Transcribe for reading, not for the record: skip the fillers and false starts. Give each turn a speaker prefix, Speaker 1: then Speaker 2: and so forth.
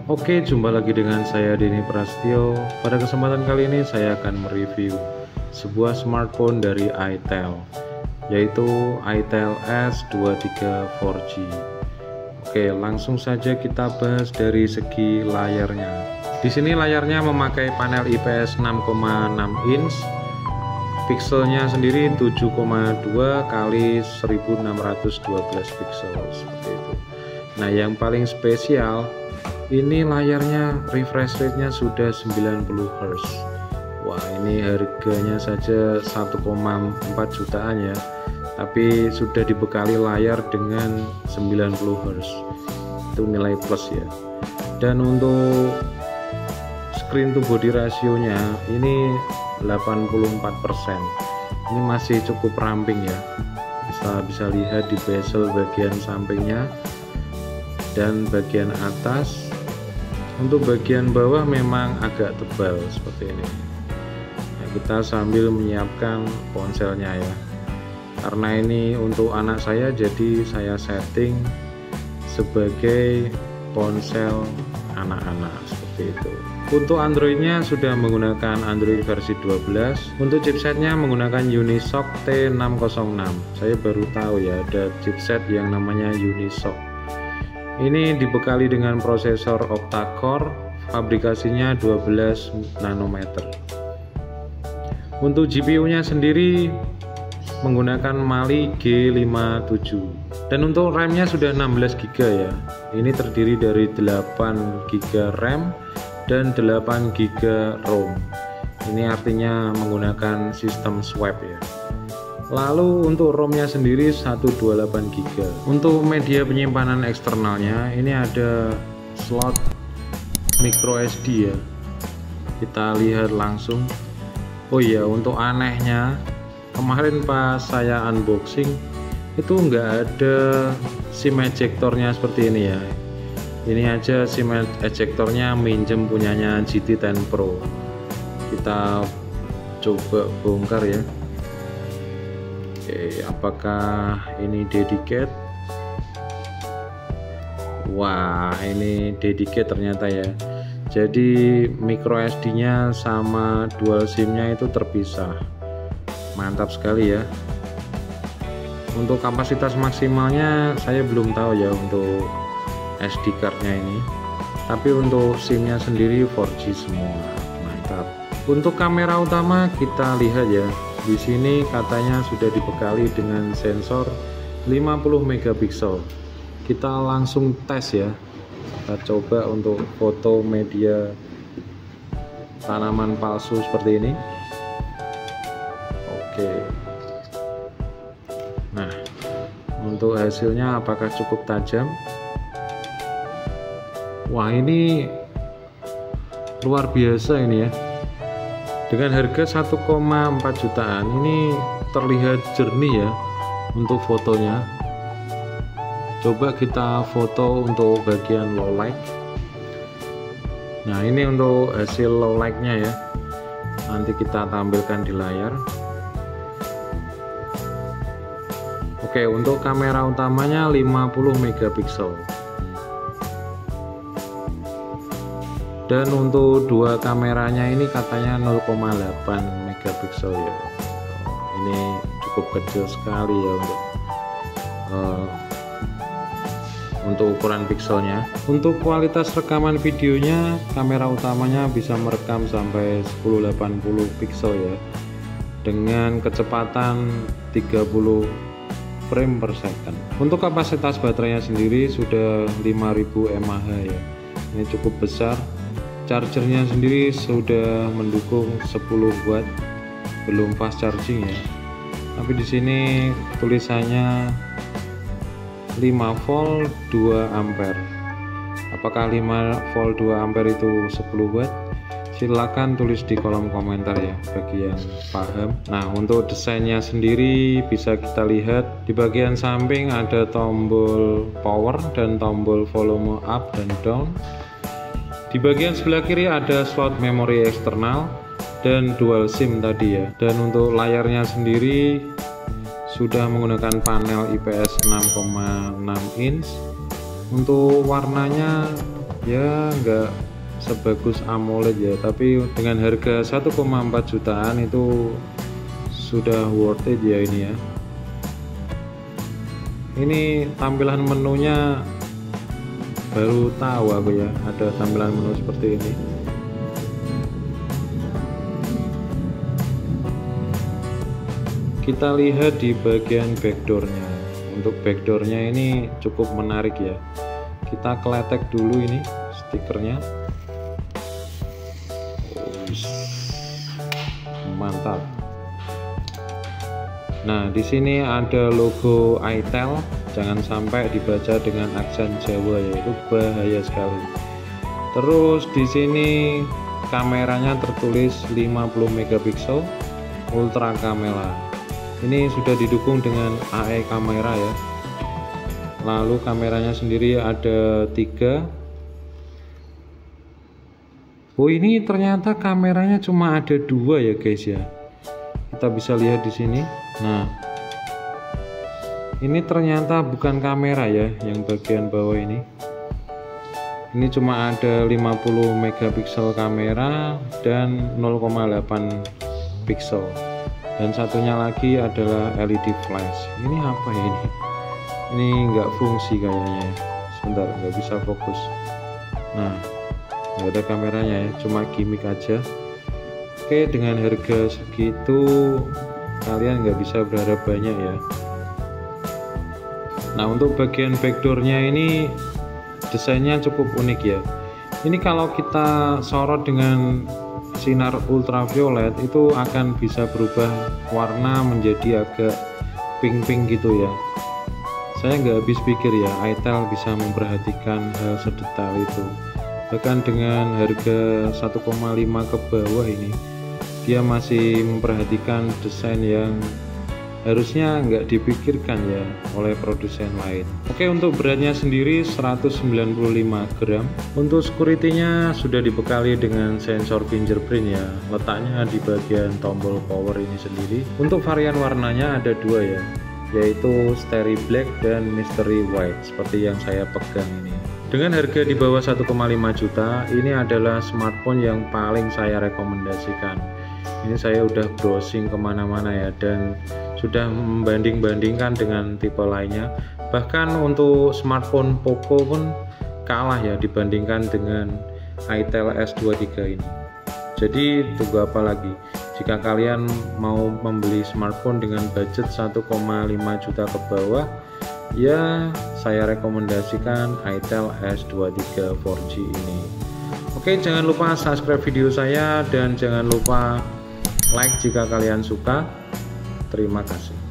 Speaker 1: Oke, jumpa lagi dengan saya Denny Prastio. Pada kesempatan kali ini saya akan mereview sebuah smartphone dari itel, yaitu itel S23 4G. Oke, langsung saja kita bahas dari segi layarnya. Di sini layarnya memakai panel IPS 6,6 inch. Pixelnya sendiri 7,2 kali 1612 pixel seperti itu. Nah, yang paling spesial ini layarnya refresh rate-nya sudah 90 Hz. Wah, ini harganya saja 1,4 jutaan ya. Tapi sudah dibekali layar dengan 90 Hz. Itu nilai plus ya. Dan untuk screen to body rasionya ini 84%. Ini masih cukup ramping ya. Bisa lihat di bezel bagian sampingnya dan bagian atas. Untuk bagian bawah memang agak tebal seperti ini. Nah, kita sambil menyiapkan ponselnya ya. Karena ini untuk anak saya, jadi saya setting sebagai ponsel anak-anak seperti itu. Untuk Androidnya sudah menggunakan Android versi 12. Untuk chipsetnya menggunakan Unisoc T606. Saya baru tahu ya ada chipset yang namanya Unisoc. Ini dibekali dengan prosesor octa-core, fabrikasinya 12 nanometer. Untuk GPU-nya sendiri menggunakan Mali G57. Dan untuk RAM-nya sudah 16 GB ya. Ini terdiri dari 8 GB RAM dan 8 GB ROM. Ini artinya menggunakan sistem swap ya. Lalu untuk ROM-nya sendiri 128 GB. Untuk media penyimpanan eksternalnya ini ada slot micro SD ya. Kita lihat langsung. Oh iya, untuk anehnya kemarin pas saya unboxing itu nggak ada SIM ejectornya seperti ini ya. Ini aja SIM ejectornya minjem punyanya GT10 Pro. Kita coba bongkar ya. Oke, apakah ini dedicate? Wah, ini dedicate ternyata ya. Jadi micro SD nya sama dual SIM nya itu terpisah. Mantap sekali ya. Untuk kapasitas maksimalnya saya belum tahu ya untuk SD card-nya ini. Tapi untuk SIM-nya sendiri 4G semua. Mantap. Untuk kamera utama kita lihat ya. Di sini katanya sudah dibekali dengan sensor 50 megapiksel. Kita langsung tes ya. Kita coba untuk foto media tanaman palsu seperti ini. Oke. Nah, untuk hasilnya apakah cukup tajam? Wah, ini luar biasa ini ya. Dengan harga 1,4 jutaan ini terlihat jernih ya untuk fotonya. Coba kita foto untuk bagian low light. Nah, ini untuk hasil low light-nya ya. Nanti kita tampilkan di layar. Oke, untuk kamera utamanya 50 megapiksel. Dan untuk dua kameranya ini katanya 0,8 megapiksel ya. Ini cukup kecil sekali ya untuk ukuran pikselnya. Untuk kualitas rekaman videonya, kamera utamanya bisa merekam sampai 1080 piksel ya, dengan kecepatan 30 frame per second. Untuk kapasitas baterainya sendiri sudah 5000 mAh ya. Ini cukup besar. Chargernya sendiri sudah mendukung 10 watt, belum fast charging ya. Tapi di sini tulisannya 5 volt 2 ampere. Apakah 5 volt 2 ampere itu 10 watt? Silahkan tulis di kolom komentar ya bagi yang paham. Nah, untuk desainnya sendiri bisa kita lihat di bagian samping ada tombol power dan tombol volume up dan down. Di bagian sebelah kiri ada slot memori eksternal dan dual SIM tadi ya. Dan untuk layarnya sendiri sudah menggunakan panel IPS 6,6 inch. Untuk warnanya ya nggak sebagus AMOLED ya, tapi dengan harga 1,4 jutaan itu sudah worth it ya ini ya. Ini tampilan menunya baru tahu aku ya, ada tampilan menu seperti ini. Kita lihat di bagian backdoornya. Untuk backdoornya ini cukup menarik ya. Kita keletek dulu ini stikernya. Mantap. Nah, di sini ada logo iTel, jangan sampai dibaca dengan aksen Jawa ya, itu bahaya sekali. Terus di sini kameranya tertulis 50 megapiksel ultra kamera. Ini sudah didukung dengan AE kamera ya. Lalu kameranya sendiri ada 3. Oh, ini ternyata kameranya cuma ada 2 ya guys ya. Kita bisa lihat di sini. Nah, ini ternyata bukan kamera ya, yang bagian bawah ini. Ini cuma ada 50 megapiksel kamera dan 0,8 pixel. Dan satunya lagi adalah LED flash. Ini apa ya ini? Ini nggak fungsi kayaknya. Sebentar, nggak bisa fokus. Nah, nggak ada kameranya ya, cuma gimmick aja. Oke, dengan harga segitu kalian nggak bisa berharap banyak ya. Nah, untuk bagian backdoornya ini desainnya cukup unik ya. Ini kalau kita sorot dengan sinar ultraviolet itu akan bisa berubah warna menjadi agak pink-pink gitu ya. Saya nggak habis pikir ya, iTel bisa memperhatikan hal sedetail itu. Bahkan dengan harga 1,5 ke bawah ini, dia masih memperhatikan desain yang harusnya nggak dipikirkan ya oleh produsen lain. Oke, untuk beratnya sendiri 195 gram. Untuk security-nya sudah dibekali dengan sensor fingerprint ya. Letaknya di bagian tombol power ini sendiri. Untuk varian warnanya ada 2 ya, yaitu Starry Black dan Mystery White seperti yang saya pegang ini. Dengan harga di bawah 1,5 juta, ini adalah smartphone yang paling saya rekomendasikan. Ini saya udah browsing kemana-mana ya, dan sudah membanding-bandingkan dengan tipe lainnya. Bahkan untuk smartphone Poco pun kalah ya dibandingkan dengan iTel S23 ini. Jadi tunggu apa lagi? Jika kalian mau membeli smartphone dengan budget 1,5 juta ke bawah, ya saya rekomendasikan iTel S23 4G ini. Oke, jangan lupa subscribe video saya dan jangan lupa like jika kalian suka. Terima kasih.